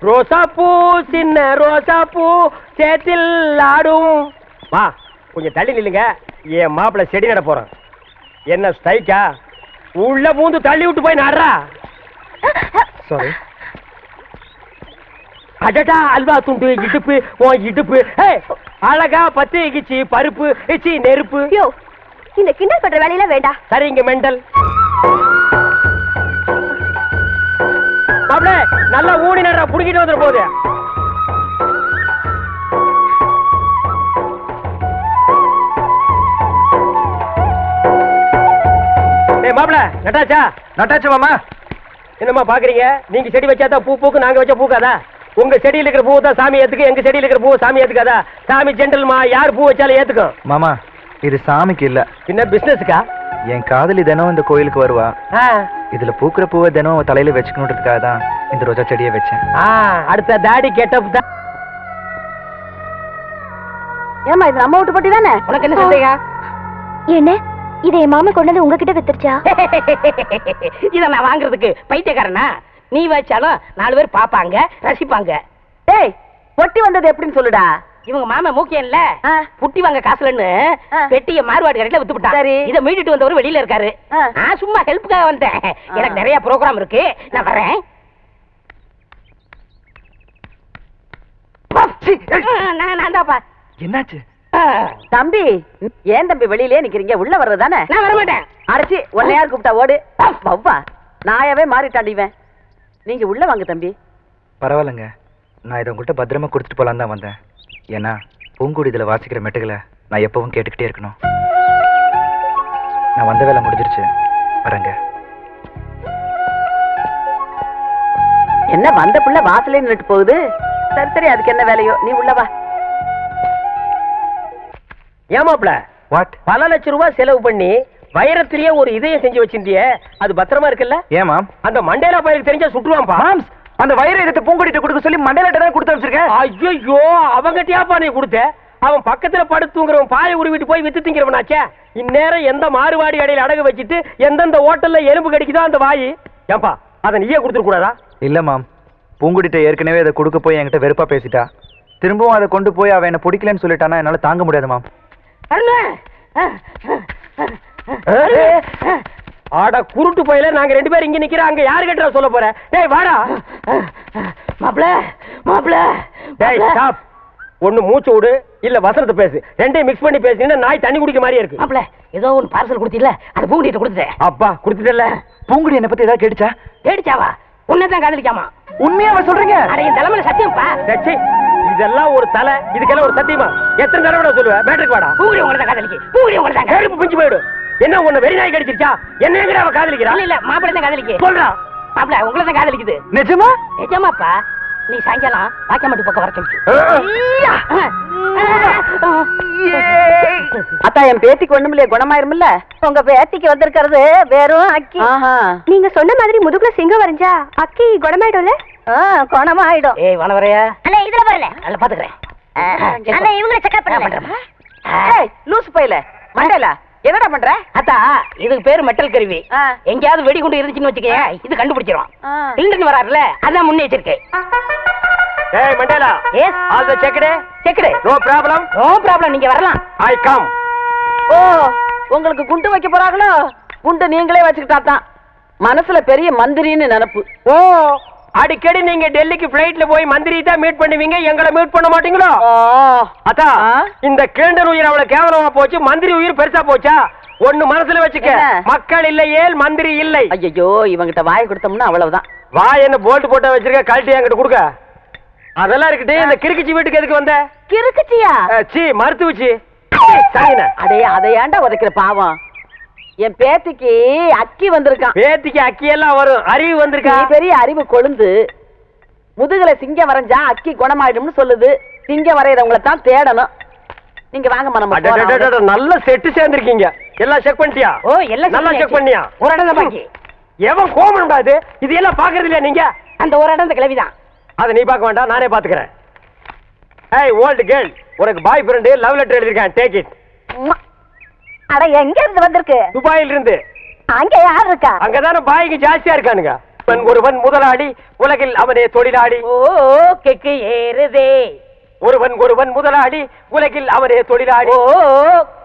ரோசா பூ, சின்ன ரோசா பூ சேத்தில் ஆடும். வா, கொஞ்சம் தள்ளி நில்லுங்க. என் மாப்பிள்ள செடி நட போறான். என்ன ஸ்ட்ரைக்கா? உள்ள மூந்து தள்ளி விட்டு போய் நடுறா. சாரி. அடடா, அல்வா துண்டு இடுப்பு, உன் இடுப்பு. அழகா பத்து இகிச்சு பருப்பு இச்சி நெருப்பு. யோ, இந்த கிண்டல் பண்ற வேலையில வேண்டாம். சரிங்க மெண்டல். மாப்ள, நல்லா ஊடி நடுறா, புடிக்கிட்டு வந்துட போகுது. மாப்ள, நட்டாச்சா? நட்டாச்சு மாமா. என்னம்மா பாக்குறீங்க? நீங்க செடி வச்சாதான் பூ பூக்கு, நாங்க வச்சா பூக்காதா? உங்க செடியில் இருக்கிற பூ தான் சாமி ஏத்துக்கு, எங்க செடியில் இருக்கிற பூ சாமி ஏத்துக்காதா? சாமி ஜென்டல்மா, யார் பூ வச்சாலும் ஏத்துக்கும். மாமா, இது சாமிக்கு இல்ல, என்ன பிசினஸ்க்கா? என் காதலி தினம் இந்த கோயிலுக்கு வருவா. இதுல பூக்குற பூவை தினம் அவ தலையில வச்சுக்கணுன்றதுக்காக தான் இந்த ரோஜா செடியை வச்சேன். அடுத்த தாடி கெட்டப் தான். ஏமா, இது நம்ம வீட்டு பட்டி தானே? உனக்கு என்ன சந்தேகம்? என்ன, இதை என் மாமா கொண்டு வந்து உங்ககிட்ட வித்துருச்சா? இத நான் வாங்குறதுக்கு பைத்தியக்காரனா? நீ வச்சாலும் 4 பேர் பாப்பாங்க, ரசிப்பாங்க. டேய், பொட்டி வந்தது எப்படின்னு சொல்லுடா. இவங்க மாமா மூக்கியன்ல புட்டி வாங்க காசுலன்னு பெட்டிய மார்வாடி கடையில வித்து விட்டான். சரி, இத மீட்டுட்டு வந்தவரு வெளியில இருக்காரு. நான் சும்மா ஹெல்ப்புக்காக வந்தேன். எனக்கு நிறைய ப்ரோகிராம் இருக்கு, நான் வரேன். நான் தான்ப்பா. என்னாச்சு தம்பி? ஏன் தம்பி வெளியிலே நிக்கிறீங்க? உள்ள வர்றதுதானே? நான் வர மாட்டேன். அரைச்சி உன்னை யார் கூப்பிட்டா? ஓடு. பவ்வா, நாயாவே மாறிட்டாண்டிவன். நீங்க உள்ள வாங்க தம்பி. பரவாயில்லைங்க, நான் இதை உங்கள்கிட்ட பத்திரமா கொடுத்துட்டு போலான்னு தான் வந்தேன். ஏன்னா பூங்குடி இதுல வாசிக்கிற மெட்டுகளை நான் எப்பவும் கேட்டுக்கிட்டே இருக்கணும். நான் வந்த வேலை முடிஞ்சிருச்சு, வரேங்க. என்ன வந்த புள்ள வாசலே நின்னுட்டு போகுது? சரி சரி, அதுக்கு என்ன வேலையோ, நீ உள்ள வா. ஏமாப்ல, வாட்? பல லட்சம் ரூபாய் செலவு பண்ணி வைரத்திலேயே ஒரு இதயம் செஞ்சு வச்சிருந்தியே, அது பத்திரமா இருக்குல்ல? ஏன் மாம்? அந்த மண்டேலா பயிருக்கு தெரிஞ்சா சுட்டுவான்பா. மாம்ஸ், அந்த வைர இதத்தை பூங்குடிட்ட கொடுக்க சொல்லி மண்டையில தான் கொடுத்து வச்சிருக்கேன். ஐயோ, அவங்கட்டியாப்பா நீ கொடுத்த? அவன் பக்கத்துல படுத்துங்கிறவன் பாய உருவிட்டு போய் வித்து திங்கிறவனாச்சே. இந்நேரம் எந்த மாறுவாடி கடையில் அடகு வச்சுட்டு எந்தெந்த ஹோட்டல்ல எலும்பு கடிக்குதோ அந்த வாயி. ஏன்பா, அதை நீயே கொடுத்துட கூடாதா? இல்ல மாம், பூங்குடிட்ட ஏற்கனவே அதை கொடுக்க போய் என்கிட்ட வெறுப்பா பேசிட்டா. திரும்பவும் அதை கொண்டு போய் அவன் என்ன பிடிக்கலன்னு சொல்லிட்டானா என்னால தாங்க முடியாது மாம். ஆட குருட்டு போயில நாங்க 2 பேரும் இங்க நிக்கிறோம். அங்க யாரு கிட்ட சொல்ல போற? டேய் வாடா. மாப்ள மாப்ள, டேய் ஸ்டாப். ஒண்ணு மூச்சு விடு, இல்ல வசனத்தை பேசு. ரெண்டையும் மிக்ஸ் பண்ணி பேசினா நாய் தண்ணி குடிக்க மாதிரியே இருக்கு. மாப்ள, ஏதோ ஒன்னு பார்சல் கொடுத்தீல்ல, அது பூங்குடிட்ட கொடுத்துட்டேன். அப்பா கொடுத்துட்டல. பூங்குடி என்ன பத்தி ஏதாவது கேட்டுச்சா? கேடிச்சாவா? உன்னதான் காதலிக்காமா? உண்மையாவா சொல்றீங்க? அட, என் தலைமையில சத்தியம்ப்பா. சச்சி, இதெல்லாம் ஒரு தலை, இதுக்கெல்லாம் ஒரு சத்தியமா? எத்தனை தடவை நான் சொல்லுவேன்? மேட்ருக்கு வாடா. பூங்குடி உங்களை தான் காதலிக்கு, பூங்குடி உங்களை தான் கருப்பு பிஞ்சு போயிடும். என்ன உன்னை வெறி நாய் கடிச்சிருச்சா? என்ன எங்கடா அவ காதலிக்கிறா? இல்ல மாப்பிள்ளை தான் காதலிக்கு. சொல்றா. மாப்பிள்ளை உங்களை தான் காதலிக்குது. நிஜமா? நிஜமாப்பா. நீ சாயங்காலம் வாக்கியமாட்டு பக்கம் வர சொல்லு. அத்தா என் பேத்திக்கு ஒண்ணுமில்லையே, குணமாயிருமில்ல? உங்க பேத்திக்கு வந்திருக்கிறது வெறும் அக்கி. ஆஹா. நீங்க சொன்ன மாதிரி முதுகுல சிங்கம் வரைஞ்சா அக்கி குணமாயிடும்ல? குணமாயிடும். ஏய் வனவரையா, அண்ணா இதுல வரல. நல்லா பாத்துக்கிறேன். அண்ணா இவங்களை செக்அப் பண்ணுங்க. ஏய் லூசு பையல மண்டேல என்னடா பண்ற? அத்தா இதுக்கு பேரு மெட்டல் கருவி. ஆ. எங்கயாவது வெடிகுண்டு இருந்துச்சுன்னு வச்சுக்க, இது கண்டுபிடிச்சிரும். ஆ. இல்லன்னு வராருல, அதான் முன்னெச்சரிக்கை. ஏய் Mandela, yes all the checked. Checked. No problem. No problem, நீங்க வரலாம். I come. ஓ உங்களுக்கு குண்டு வைக்க போறாங்களோ? குண்டு நீங்களே வச்சுக்கிட்டா தான். மனசுல பெரிய மந்திரின்னு நினைப்பு. ஓ, அடிக்கடி நீங்க டெல்லிக்கு பிளைட்ல போய் மந்திரி தான் மீட் பண்ணுவீங்க, எங்களை மீட் பண்ண மாட்டீங்களோ? ஓ அத்தா, ஆ? இந்த கேண்டர் உயிர் அவ்வளவு கேவலமா போச்சு, மந்திரி உயிர் பெருசா போச்சா? ஒண்ணு மனசுல வச்சுக்க, என்ன? மக்கள் இல்லையே மந்திரி இல்லை. ஐயோ இவங்கிட்ட வாய் கொடுத்தோம்னா அவ்வளவுதான். வா, என்ன போல்ட் போட்ட வச்சிருக்க, கழட்டி என்கிட்ட கொடுக்க. அதெல்லாம் இருக்கட்டு, இந்த கிறுக்குச்சி வீட்டுக்கு எதுக்கு வந்த? கிறுக்குச்சியா? சீ, மருத்துவச்சி. சாங்கின அடே அதை ஏன்டா உதைக்கிற பாவம்? என் பேத்திக்கு அக்கி வந்திருக்கான். பேத்திக்கு அக்கி எல்லாம் வரும், அறிவு வந்திருக்கா? நீ பெரிய அறிவு கொழுந்து. முதுகுல சிங்கம் வரைஞ்சா அக்கி குணமாயிடும்னு சொல்லுது. சிங்கம் வரையறவங்களை தான் தேடணும். நீங்க வாங்கம்மா நம்ம போலாம். அடடடடட, நல்ல செட்டு சேர்ந்திருக்கீங்க. எல்லாம் செக் பண்ணிட்டியா? ஓ எல்லாம் நல்லா செக் பண்ணியா? ஒரு இடம் தான் பாக்கி. எவன் கோமன்டா இது? இது எல்லாம் பாக்குறது இல்லையா நீங்க? அந்த ஒரு இடம் இந்த கிளவிதான். அதை நீ பார்க்க வேண்டாம், நானே பாத்துக்கிறேன். ஏய் ஓல்ட் கேர்ள், உனக்கு பாய் ஃப்ரெண்ட் லவ் லெட்டர் எழுதிருக்கேன், டேக் இட். அட எங்க இருந்து வந்திருக்கு? துபாயில இருந்து. அங்க யார் இருக்கா? அங்கதான பாய்க்கு ஜாஸ்தியா இருக்கானுங்க. ஒருவன் முதலாளி, உலகில் அவனே தொழிலாளி. ஓ கெக்கு ஏறுதே. ஒருவன் முதலாளி, உலகில் அவனே தொழிலாளி. ஓ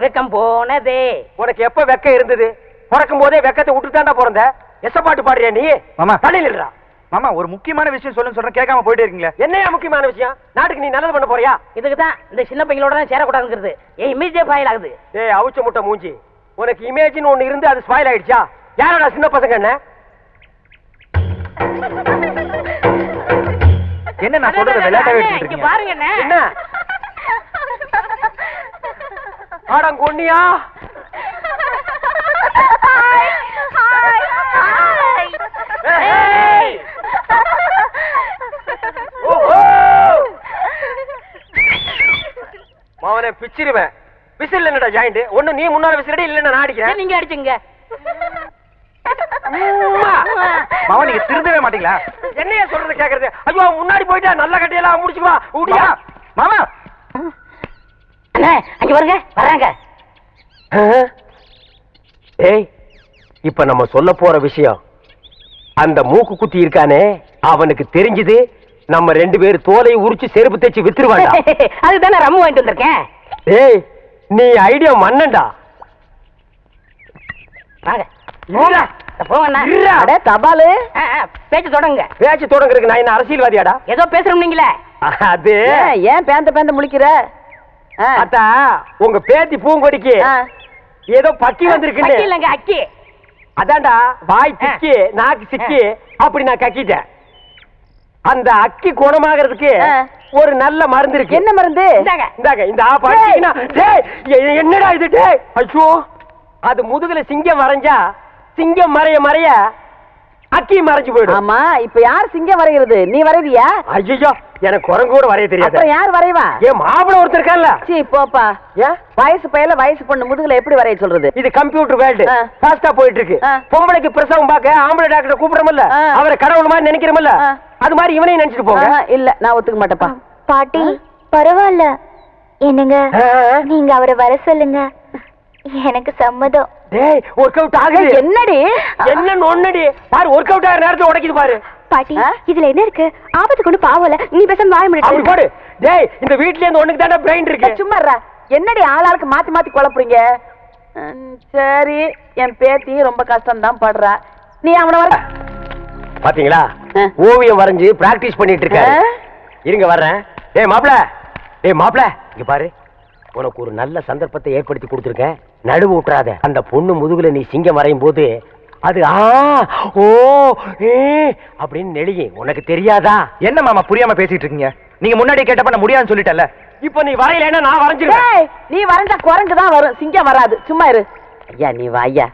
வெக்கம் போனதே. உனக்கு எப்ப வெக்கம் இருந்தது? பிறக்கும் போதே வெக்கத்தை விட்டுட்டாண்டா பிறந்த. எச பாட்டு பாடுறியா நீ? மாமா. தள்ளில் இல்லடா. மாமா, ஒரு முக்கியமான விஷயம் சொல்றேன், கேட்காம போயிட்டே இருக்கீங்களே. என்னையா முக்கியமான விஷயம்? நாட்டுக்கு நீ நல்லது பண்ண போறியா? இதுக்கு தான் இந்த சின்ன பையனோட தான் சேரக்கூடாதுங்கிறது. ஏன் இமீடியட் ஃபைல் ஆகுது? ஏய் அவுச்ச முட்டை மூஞ்சி, உனக்கு இமேஜின் ஒண்ணு இருந்து அது ஸ்பாயில் ஆயிடுச்சா? யாரோட சின்ன பசங்க என்ன? என்ன நான் சொல்றத விளையாட்டாவே எடுத்துட்டு இங்க இருக்கீங்க? பாருங்க அண்ணே. என்ன ஆடம் கொன்னியா? ஏய்! ஓஹோ! மாவனே பிச்சிருவேன். விசில் என்னடா ஜாயிண்ட்? ஒண்ணு நீ முன்னால விசிலடி, இல்லன்னா நான் அடிக்கிறேன். ஏன் நீங்க அடிச்சுங்க? மாமா, நீங்க திருந்தவே மாட்டீங்களா? என்னைய சொல்றது கேக்குறது? ஐயோ முன்னாடி போயிட்டா நல்ல கட்டையெல்லாம் முடிச்சுக்குவா. உடியா மாமா. அண்ணே அங்க வருங்க, வராங்க. ஏய், இப்ப நம்ம சொல்ல போற விஷயம், அந்த மூக்கு குத்தி இருக்கானே அவனுக்கு தெரிஞ்சது நம்ம ரெண்டு பேர் தோலை உரிச்சு செருப்பு தைச்சு வித்துருவாங்க. அதுதானே ரம்மு வாங்கிட்டு வந்திருக்கேன். ஏய், நீ ஐடியா மன்னன்டா. வாங்க போங்கண்ணா. அட தபாலு. பேச்சு தொடங்குங்க. பேச்சு தொடங்குறதுக்கு நான் என்ன அரசியல்வாதியாடா? ஏதோ பேசுறோம் நீங்களே. அது ஏன் பேந்த முழிக்கிற? அத்தா, உங்க பேத்தி பூங்கொடிக்கு ஏதோ பக்கி வந்திருக்குன்னு. அக்கி இல்லைங்க, அக்கி. அதான்டா, வாய் திக்கி நாக்கு சிக்கி அப்படி நான் கக்கிட்டேன். அந்த அக்கி குணமாகிறதுக்கு ஒரு நல்ல மருந்து இருக்கு. என்ன மருந்து? இந்தாங்க. இந்தாங்க, இந்த ஆப் அடிச்சீங்கன்னா, டேய் என்னடா இது? டேய் ஐயோ, அது முதுகுல சிங்கம் வரைஞ்சா சிங்கம் மறைய மறைய அக்கி மறைஞ்சு போயிடும். ஆமா, இப்ப யார் சிங்கம் வரைகிறது? நீ வரைவியா? ஐயோ, எனக்கு குரங்கு கூட வரைய தெரியாது. அப்புறம் யார் வரைவா? ஏன் மாப்பிள ஒருத்தர் இருக்கான்ல? சீ போப்பா. ஏன் வயசு பையல வயசு பொண்ணு முதுகுல எப்படி வரைய சொல்றது? இது கம்ப்யூட்டர் வேர்ல்டு, ஃபாஸ்டா போயிட்டு இருக்கு. பொம்பளைக்கு பிரசவம் பார்க்க ஆம்பளை டாக்டர் கூப்பிடுறோம்ல, அவரை கடவுள் மாதிரி நினைக்கிறோம்ல, அது மாதிரி இவனையும் நினைச்சிட்டு போங்க. இல்ல, நான் ஒத்துக்க மாட்டேப்பா. பாட்டி பரவாயில்ல, என்னங்க நீங்க அவரை வர சொல்லுங்க, எனக்கு சம்மதம். டேய் ஒர்க் அவுட் ஆகுது. என்னடி என்னன்னு ஒன்னடி பாரு, ஒர்க் அவுட் ஆகிற நேரத்துல உடைக்குது பாரு. பாட்டி இதுல என்ன இருக்கு? ஆபத்து கொண்டு பாவல, நீ பேசாம வாய அப்படி முடியாது. போடு. டேய், இந்த வீட்ல இருந்து ஒண்ணுக்கு தானே பிரெயின் இருக்கு. சும்மா இருடா. என்னடி ஆளாளுக்கு மாத்தி மாத்தி குழப்புறீங்க? சரி, என் பேத்தி ரொம்ப கஷ்டம் தான் படுறா. நீ அவனை வர பாத்தீங்களா, ஓவியம் வரைஞ்சு பிராக்டிஸ் பண்ணிட்டு இருக்க. இருங்க வர்றேன். டேய் மாப்ள, இங்க பாரு, உனக்கு ஒரு நல்ல சந்தர்ப்பத்தை ஏற்படுத்தி கொடுத்துருக்கேன். நடுவு விட்டுறாத. அந்த பொண்ணு முதுகுல நீ சிங்கம் வரையும் போது அது ஓ அப்படின்னு நெளியும். உனக்கு தெரியாதா? என்ன மாமா புரியாம பேசிட்டு இருக்கீங்க? நீங்க முன்னாடி கேட்டப்ப நான் முடியாதுன்னு சொல்லிட்டேன்ல. இப்ப நீ வரையிலன்னா நான் வரைஞ்சிருவேன். ஏய், நீ வரைஞ்சா குரங்கு தான் வரும், சிங்கம் வராது. சும்மா இரு. ஐயா நீ வா ஐயா.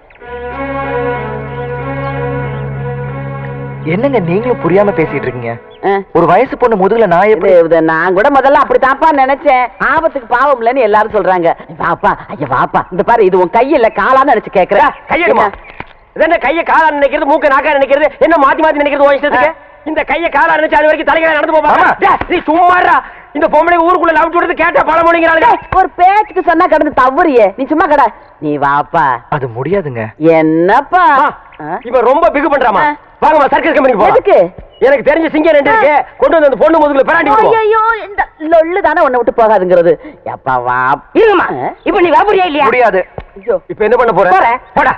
என்னங்க நீங்களும் புரியாம பேசிட்டு இருக்கீங்க? ஆ. ஒரு வயசு பொண்ணு முதுகுல நான் எப்படி நான் கூட முதல்ல அப்படித்தான்ப்பா நினைச்சேன். ஆபத்துக்கு பாவம் இல்லைன்னு எல்லாரும் சொல்றாங்க. வாப்பா ஐயா வாப்பா. இந்த பாரு இது உன் கையில காலான்னு நினைச்சு கேக்குறேன். கையெடுமா. என்ன கையை காலா நினைக்கிறது, மூக்க நாக்கா நினைக்கிறது, என்ன மாத்தி மாத்தி நினைக்கிறது உன் இஷ்டத்துக்கு? இந்த கையை காலா நினைச்சு அது வரைக்கும் தலைகளை நடந்து போப்பா. நீ சும்மாடா. இந்த பொம்பளை ஊருக்குள்ள லவ் விடுறது கேட்ட பல மணிங்கிறாங்க. ஒரு பேச்சுக்கு சொன்னா கடந்து தவறியே. நீ சும்மா கடை. நீ வாப்பா. அது முடியாதுங்க. என்னப்பா இவன் ரொம்ப பிகு பண்றாமா. வாங்கம்மா சர்க்கஸ் கம்பெனிக்கு போலாம். எதுக்கு? எனக்கு தெரிஞ்ச சிங்கம் ரெண்டு இருக்கு. கொண்டு வந்து அந்த பொண்ணு முதுகுல பிராண்டி விடுவோம். ஐயோ இந்த லொள்ளு தானே உன்னை விட்டு போகாதுங்கிறது. எப்பா வா. இருங்கம்மா, இப்ப நீ வரப்போறியா இல்லையா? முடியாது. ஐயோ இப்ப என்ன பண்ண போற? போடா.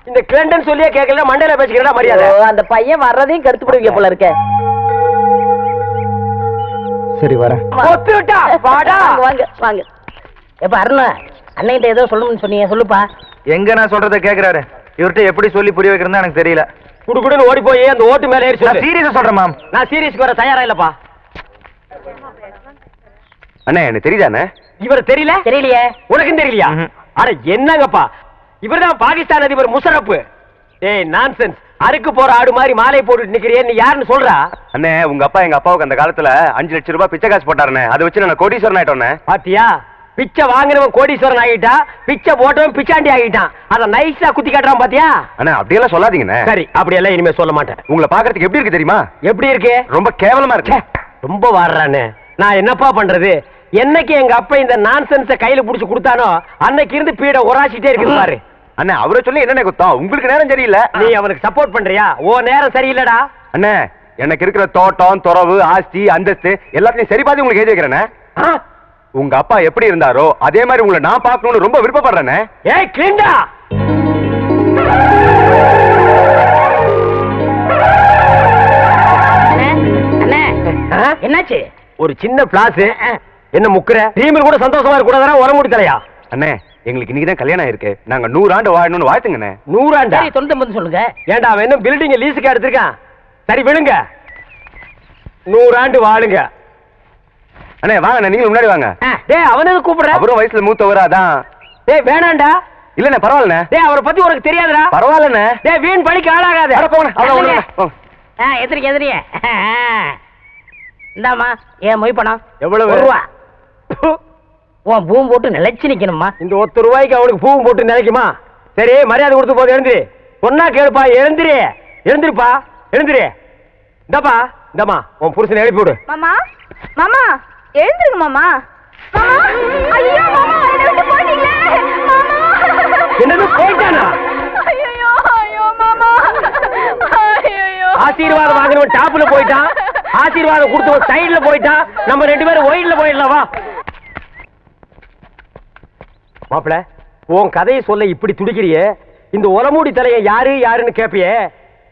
இந்த கிளண்டன் சொல்லியே கேட்கல, மண்டையில பேசிக்கிறடா மரியாதை. அந்த பையன் வர்றதையும் கெடுத்து போடுவீங்க போல இருக்க. சரி வரேன். ஒத்துட்டா வாடா. வாங்க வாங்க. எப்ப அருணா அண்ணன்கிட்ட ஏதோ சொல்லணும்னு சொன்னீங்க, சொல்லுப்பா. எங்க நான் சொல்றத கேக்குறாரு. இவர்கிட்ட எப்படி சொல்லி புரிய வைக்கிறதுன்னு எனக்கு தெரியல. குடுகுடுன்னு ஓடி போய் அந்த ஓட்டு மேல ஏறி நான் சொல்லு. சீரியஸா சொல்றேன் மாம். நான் சீரியஸ்க்கு வர தயாரா இல்லப்பா. அண்ணே எனக்கு தெரியுதானே? இவர் தெரியல? தெரியலையே. உனக்கும் தெரியலையா? அட என்னங்கப்பா, இவர்தான் பாகிஸ்தான் அதிபர் முஷரப். ஏய் நான்சென்ஸ். அறுக்கு போற ஆடு மாதிரி மாலை போட்டுட்டு நிக்கிறியே, நீ யாருன்னு சொல்றா? அண்ணே உங்க அப்பா எங்க அப்பாவுக்கு அந்த காலத்துல 5 லட்சம் ரூபாய் பிச்சை காசு போட்டாருண்ணே. அதை வச்சு நான் கோடீஸ்வரன் ஆயிட்டோண்ணே. பாத்தியா, பிச்சை வாங்கினவன் கோடீஸ்வரன் ஆகிட்டா, பிச்சை போட்டவன் பிச்சாண்டி ஆகிட்டான். அத நைஸா குத்தி காட்டுறான் பாத்தியா? அண்ணா அப்படியெல்லாம் சொல்லாதீங்கண்ணே. சரி அப்படியெல்லாம் இனிமே சொல்ல மாட்டேன். உங்களை பாக்குறதுக்கு எப்படி இருக்கு தெரியுமா? எப்படி இருக்கு? ரொம்ப கேவலமா இருக்கு. ரொம்ப வாடுறானே. நான் என்னப்பா பண்றது? என்னைக்கு எங்க அப்பா இந்த நான்சென்ஸ கையில புடிச்சு கொடுத்தானோ அன்னைக்கு இருந்து பீட உராசிட்டே இருக்குது பாரு. அண்ணே அவரை சொல்லி என்ன குத்தம்? உங்களுக்கு நேரம் சரியில்லை. நீ அவனுக்கு சப்போர்ட் பண்றியா? ஓ நேரம் சரியில்லடா. அண்ணே எனக்கு இருக்கிற தோட்டம், துறவு, ஆஸ்தி, அந்தஸ்து எல்லாத்தையும் சரி பார்த்து உங்களுக்கு எழுதி வைக்கிறேனே. உங்க அப்பா எப்படி இருந்தாரோ அதே மாதிரி உங்களை நான் பார்க்கணும்னு ரொம்ப விருப்பப்படுறேனே. ஏய் கிளிண்டா, அண்ணே என்னாச்சு? ஒரு சின்ன பிளாஸ். என்ன முக்குற? டீமில் கூட சந்தோஷமா இருக்க கூடாதா? உரமுடி தலையா? அண்ணே எங்களுக்கு இன்னைக்கு தான் கல்யாணம் ஆயிருக்கு. நாங்க 100 ஆண்டு வாழணும்னு வாழ்த்துங்கண்ணே. 100 ஆண்டா? சரி 99 சொல்லுங்க. ஏண்டா அவன் என்ன பில்டிங் லீஸுக்கு எடுத்திருக்கான்? சரி விடுங்க, 100 ஆண்டு வாழுங்க. அண்ணே வாங்க, நீங்க முன்னாடி வாங்க. டேய் அவனுக்கு கூப்பிடுற? அப்புறம் வயசுல மூத்தவரா அதான். டேய் வேணாண்டா. இல்லண்ணே பரவாயில்லண்ணே. டேய் அவரை பத்தி உனக்கு தெரியாதுடா. பரவாயில்லண்ணே. டேய் வீண் படிக்க ஆளாகாத. அட போங்க, அவ்வளவு போங்க. எதிரிங்க எதிரிங்க. இந்தாமா ஏன் மொய் பணம் எவ்வளவு? 1 ரூபா. உன் பூம் போட்டு நிலைச்சு நிக்கணுமா? இந்த 1 ரூபாய்க்கு அவனுக்கு பூவும் போட்டு நினைக்குமா? சரி மரியாதை கொடுத்து போது எழுந்திரி. சொன்னா கேளுப்பா, எழுந்திரி. எழுந்திருப்பா, எழுந்திரி. இந்தப்பா இந்தம்மா உன் புருஷனை எழுப்பி விடு. மாமா மாமா எழுந்துருங்க மாமா. மாமா ஐயோ மாமா என்னை விட்டு போறீங்களே மாமா. என்னது போயிட்டானா? ஐயோ ஐயோ மாமா ஐயோ. ஆசீர்வாதம் வாங்கினவன் டாப்ல போயிட்டான், ஆசீர்வாதம் கொடுத்தவன் சைடுல போயிட்டான். நம்ம 2 பேரும் ஒயிட்ல போயிடலாம் வா. மாப்பிள உன் கதையை சொல்ல இப்படி துடிக்கிறியே, இந்த ஒலமூடி தலையை யாரு யாருன்னு கேப்பியே.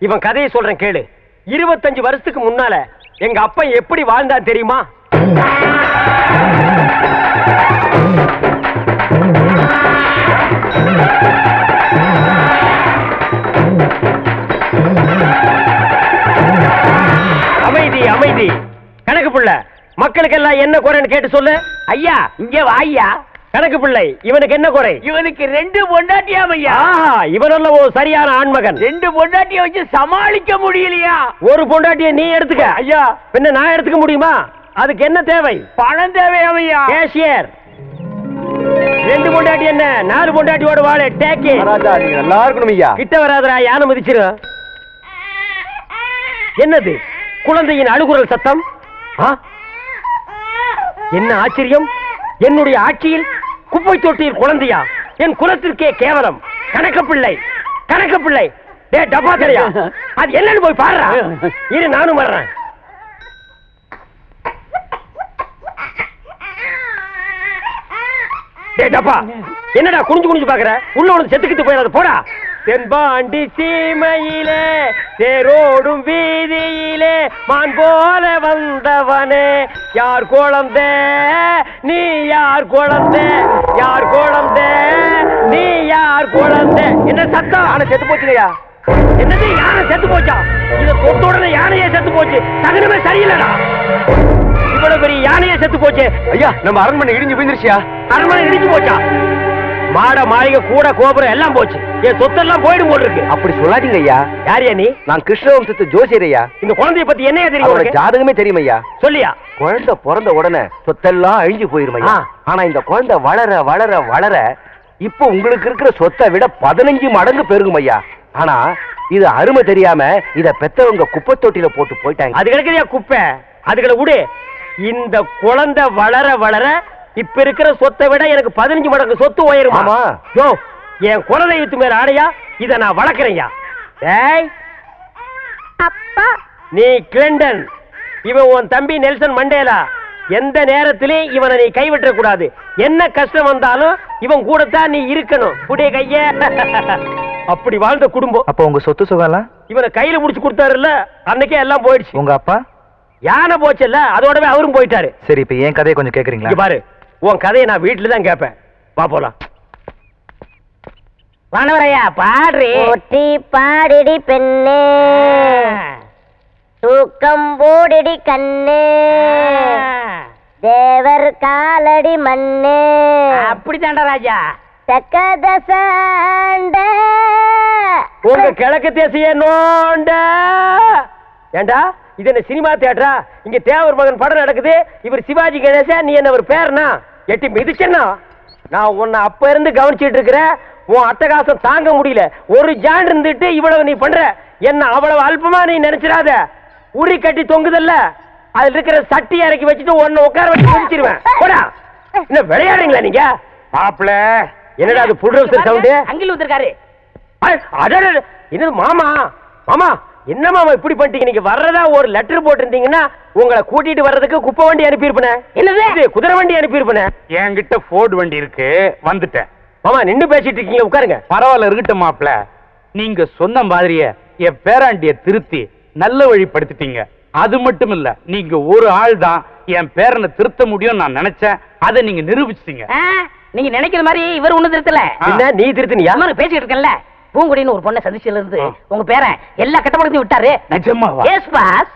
இவன் கதையை சொல்றேன் கேளு. 25 வருஷத்துக்கு முன்னால எங்க அப்பா எப்படி வாழ்ந்தான் தெரியுமா? அமைதி அமைதி. கணக்கு புள்ள மக்களுக்கெல்லாம் என்ன குறைன்னு கேட்டு சொல்லு. ஐயா இங்க வா ஐயா. கணக்கு பிள்ளை இவனுக்கு என்ன குறை? இவனுக்கு 2 பொண்டாட்டியாம் ஐயா. ஆஹா, இவனல்ல ஒரு சரியான ஆண்மகன். 2 பொண்டாட்டிய வச்சு சமாளிக்க முடியலையா? ஒரு பொண்டாட்டிய நீ எடுத்துக்க. ஐயா பின்ன நான் எடுத்துக்க முடியுமா? அதுக்கு என்ன தேவை? பணம் தேவையாம் ஐயா. கேஷியர் 2 பொண்டாட்டி என்ன 4 பொண்டாட்டியோட வாழ டேக்கி. ராஜா நீங்க நல்லா இருக்கணும் ஐயா. கிட்ட வராதரா, யானை மிதிச்சிரும். என்னது குழந்தையின் அழுகுரல் சத்தம்? என்ன ஆச்சரியம், என்னுடைய ஆட்சியில் குப்பை தொட்டியில் குழந்தையா? என் குலத்திற்கே கேவலம். கணக்கு பிள்ளை கணக்கு பிள்ளை. டே டப்பா தெரியா, அது என்னன்னு போய் பாருடா. இரு நானும் வர்றேன். டே டப்பா என்னடா குனிஞ்சு குனிஞ்சு பாக்குற? உள்ள ஒன்று செத்துக்கிட்டு போயிடாது போடா. தென்பாண்டி சீமையிலே தேரோடும் வீதியிலே மான் போல வந்தவனே யார் குழந்தை நீ? யார் குழந்தை? யார் குழந்தை நீ? யார் குழந்தை? என்ன சத்தம்? யானை செத்து போச்சுலையா? என்னது யானை செத்து போச்சா? இத தொட்ட உடனே யானையே செத்து போச்சு. தகனமே சரியில்லடா. இவ்வளவு எவ்வளவு பெரிய யானையே செத்து போச்சு. ஐயா நம்ம அரண்மனை இடிஞ்சு போயிருச்சியா? அரண்மனை இடிச்சு போச்சா? மாட மாளிகை கூட கோபுரம் எல்லாம் போச்சு. என் சொத்தெல்லாம் போயிடும் போல் இருக்கு. அப்படி சொல்லாதீங்க ஐயா. யாரியா நீ? நான் கிருஷ்ணவம்சத்து ஜோசியர் ஐயா. இந்த குழந்தைய பத்தி என்னையா தெரியும் அவரோட உனக்கு? ஜாதகமே தெரியும் ஐயா. சொல்லியா? குழந்தை பிறந்த உடனே சொத்தெல்லாம் அழிஞ்சு போயிரும் ஐயா. ஆனா இந்த குழந்தை வளர வளர வளர இப்போ உங்களுக்கு இருக்கிற சொத்தை விட 15 மடங்கு பெருகும் ஐயா. ஆனா இது அருமை தெரியாம இத பெத்தவங்க குப்பை தொட்டியில போட்டு போயிட்டாங்க. அது கிடக்குறியா குப்பை? அதுகளை விடு. இந்த குழந்தை வளர வளர இப்ப இருக்கிற சொத்தை விட எனக்கு 15 மடங்கு சொத்து உயருமா? ஆமா. யோ, என் குலதெய்வத்து மேல ஆடையா இத நான் வளர்க்கறேன்யா. டேய் அப்பா நீ கிளின்டன், இவன் உன் தம்பி நெல்சன் மண்டேலா. எந்த நேரத்திலும் இவனை நீ கைவிட்ட கூடாது. என்ன கஷ்டம் வந்தாலும் இவன் கூடத்தான் நீ இருக்கணும். புடிய கைய. அப்படி வாழ்ந்த குடும்பம். அப்போ உங்க சொத்து சுகம்லாம் இவனை கையில முடிச்சு கொடுத்தாருல்ல, அன்னைக்கே எல்லாம் போயிடுச்சு. உங்க அப்பா? யானை போச்சுல்ல, அதோடவே அவரும் போயிட்டாரு. சரி, இப்ப என் கதையை கொஞ்சம் கேக்குறீங்களா? இங்க பாரு, உன் கதையை நான் வீட்டுல தான் கேட்பேன். வா போலாம். வானவரையா பாடுறே. போற்றி பாடிடி பெண்ணே, தூக்கம் போடிடி கண்ணே, தேவர் காலடி மண்ணே, அப்படித்தாண்டா ராஜா. தக்கதசாண்ட உங்க கிழக்கு தேசிய நோண்ட. ஏண்டா இது என்ன சினிமா தியேட்டரா? இங்க தேவர் மகன் படம் நடக்குது. இவர் சிவாஜி கணேசன், நீ என்ன ஒரு பேர்னா? எட்டி மிதிச்சனா? நான் உன்னை அப்ப இருந்து கவனிச்சிட்டு இருக்கிறேன். உன் அட்டகாசம் தாங்க முடியல. ஒரு ஜான் இருந்துட்டு இவ்வளவு நீ பண்ற. என்ன அவ்வளவு அல்பமா நீ நினைச்சிடாத. உரி கட்டி தொங்குதல்ல, அதுல இருக்கிற சட்டி இறக்கி வச்சுட்டு உன்னை உட்கார வச்சு முடிச்சிருவேன். போடா. என்ன விளையாடுறீங்களா நீங்க? மாப்பிள என்னடா அது புல்ரோசர் சவுண்ட்? அங்கில் வந்துருக்காரு. இது மாமா. மாமா என்ன மாமா இப்படி பண்ணிட்டீங்க? நீங்க வர்றதா ஒரு லெட்டர் போட்டிருந்தீங்கன்னா உங்களை கூட்டிட்டு வர்றதுக்கு குப்பை வண்டி அனுப்பியிருப்பேன். என்னது? குதிரை வண்டி அனுப்பியிருப்பேன். என்கிட்ட ஃபோர்டு வண்டி இருக்கு, வந்துட்டேன். மாமா நின்னு பேசிட்டு இருக்கீங்க, உட்காருங்க. பரவாயில்ல, இருக்கட்டும் மாப்பிள. நீங்க சொன்ன மாதிரியே என் பேராண்டிய திருத்தி நல்ல வழிப்படுத்திட்டீங்க. அது மட்டும் இல்ல, நீங்க ஒரு ஆள் தான் என் பேரனை திருத்த முடியும் நான் நினைச்சேன். அதை நீங்க நிரூபிச்சிட்டீங்க. நீங்க நினைக்கிற மாதிரி இவர் ஒண்ணு திருத்தல. என்ன நீ திருத்தினியா? பேசிட்டு இருக்கேன்ல, பூங்குடின்னு ஒரு பொண்ணை சந்திச்சதுல இருந்து உங்க பேரன் எல்லா கட்டப்படத்தையும் விட்டாரு. நிஜமாவா? Yes boss.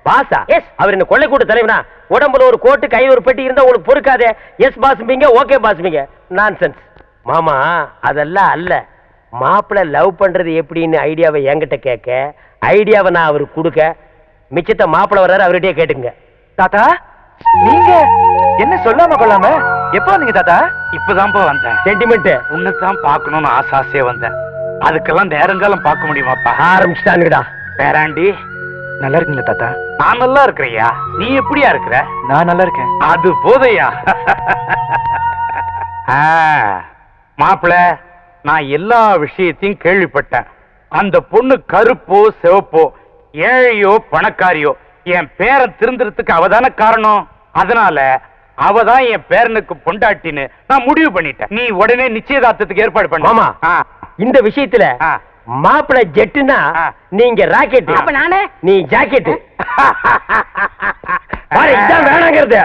பாஸா? எஸ். அவர் என்ன கொள்ளை கூட்ட தலைவனா? உடம்புல ஒரு கோட்டு கையில் ஒரு பெட்டி இருந்தா உங்களுக்கு பொறுக்காதே. எஸ் பாஸ்பீங்க, ஓகே பாஸ்பீங்க. நான்சென்ஸ். மாமா அதெல்லாம் அல்ல. மாப்பிள்ள லவ் பண்றது எப்படின்னு ஐடியாவை என்கிட்ட கேட்க, ஐடியாவை நான் அவருக்கு கொடுக்க, மிச்சத்தை மாப்பிள்ள வர்றாரு அவர்கிட்டயே கேட்டுங்க. தாத்தா, நீங்க என்ன சொல்லாம கொள்ளாம எப்ப வந்தீங்க தாத்தா? இப்பதான்ப்பா வந்தேன். சென்டிமெண்ட் உன்னைத்தான் பார்க்கணும்னு ஆசையா வந்தேன். அதுக்கெல்லாம் நேரங்காலம் பார்க்க முடியுமாப்பா? ஆரம்பிச்சுட்டானுங்கடா. பேராண்டி நல்லா இருக்கீங்களா தாத்தா? நான் நல்லா இருக்கிறையா. நீ எப்படியா இருக்கிற? நான் நல்லா இருக்கேன். அது போதையா? மாப்பிள, நான் எல்லா விஷயத்தையும் கேள்விப்பட்டேன். அந்த பொண்ணு கருப்போ சிவப்போ, ஏழையோ பணக்காரியோ, என் பேரன் திருந்துறதுக்கு அவதான காரணம். அதனால அவதான் என் பேரனுக்கு பொண்டாட்டின்னு நான் முடிவு பண்ணிட்டேன். நீ உடனே நிச்சயதார்த்தத்துக்கு ஏற்பாடு பண்ண. மாமா இந்த விஷயத்துல மாப்பிள்ள ஜெட்டுனா நீங்க ராக்கெட். அப்ப நானே நீ ஜாக்கெட். இதான் வேணாங்கிறது.